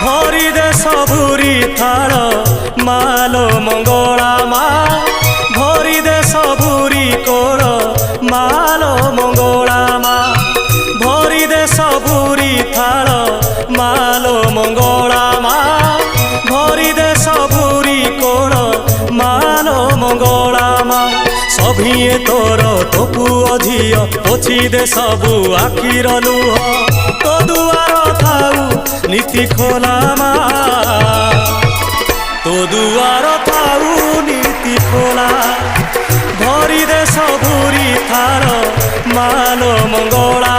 भरी दे सबुरी थाल मालो मंगला मा भरी दे सबुरी कोल मालो मंगला मा भरी दे सबुरी थाल मालो मंगला मा भरी दे सबुरी कोल मालो मंगला मा सभिए तोर तो पुओ झियो पोछि दे सबु आखिर लुह तो दुआर थाऊ नीति खोला मा तो दुआर थाऊ नीति खोला भरी दे सबुरी थाल मालो मंगला